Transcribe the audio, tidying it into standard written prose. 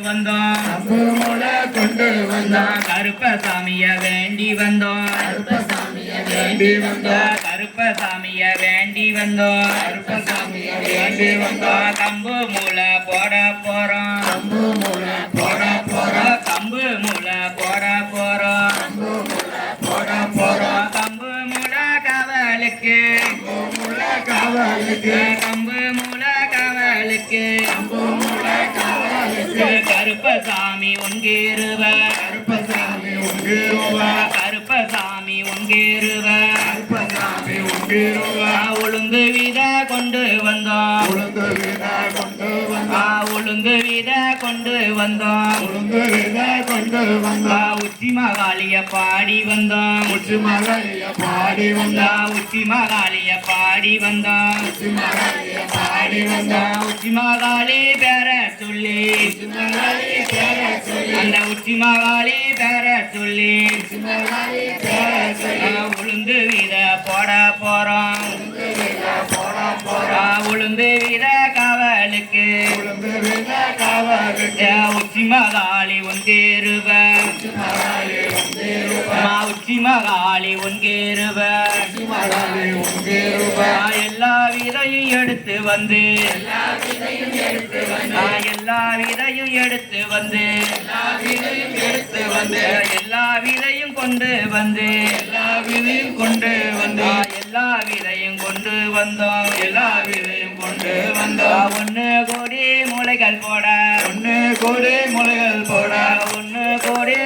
வந்தோம் கம்பு மூளை கொண்டு வந்தோம் கருப்பசாமிய வேண்டி வந்தோம் கருப்பசாமியை வேண்டி வந்தோம் கருப்பசாமிய வேண்டி வந்தோம் கருப்பசாமியை வேண்டி வந்தோம் கம்பு மூளை போட போறோம் கம்பு மூளை போட போறோம் கம்பு மூளை போட போறோம் கம்பு மூளை போட போறோம் கம்பு மூளை காவலுக்கு கம்பு மூளை காவலுக்கு கம்பு மூளை காவலுக்கு கம்பு மூளை காவலுக்கு கருப்பசாமி உங்கேருவ கருப்பசாமி உங்கிருவ கருப்பசாமி உங்கேருவ கருப்பசாமி உங்கிருவ உளுந்து வித கொண்டு வந்தோம் உளுந்து வித கொண்டு வந்தோம் உளுந்து வித கொண்டு வந்தோம் உளுந்து வித கொண்டு வந்தோம் உச்சி மகாளிய பாடி வந்தோம் உச்சி மலைய பாடி வந்தோம் உச்சி மகாளிய பாடி வந்தோம் உச்சி மலைய பாடி வந்தோம் உச்சி மகாளி பேர சொல்லி உச்சி மலைய பேர சொல்லி அந்த உச்சி மகாளி பேர சொல்லி உச்சி மலைய பேர சொல்லி உளுந்து வித போட போறோம் உளுந்து வித போட போறோம் உளுந்து வித காவலுக்கு உளுந்து வித காவலுக்கு உச்சி மகாளி ஒன்றேருவ உச்சி மலைய உங்கிருவ உச்சி மகாளி ஒன்றேருவ உச்சி மலைய உங்கிருவ எல்லா விதையும் எடுத்து வந்து எல்லா விதையும் எடுத்து வந்து எடுத்து வந்து எல்லா விதையும் கொண்டு வந்து எல்லா விதையும் கொண்டு வந்து எல்லா விதையும் கொண்டு வந்தோம் எல்லா விதையும் கொண்டு வந்தோம் 1 கோடி முளைகள் போட ஒண்ணு கோடி முளைகள் போட 1 கோடி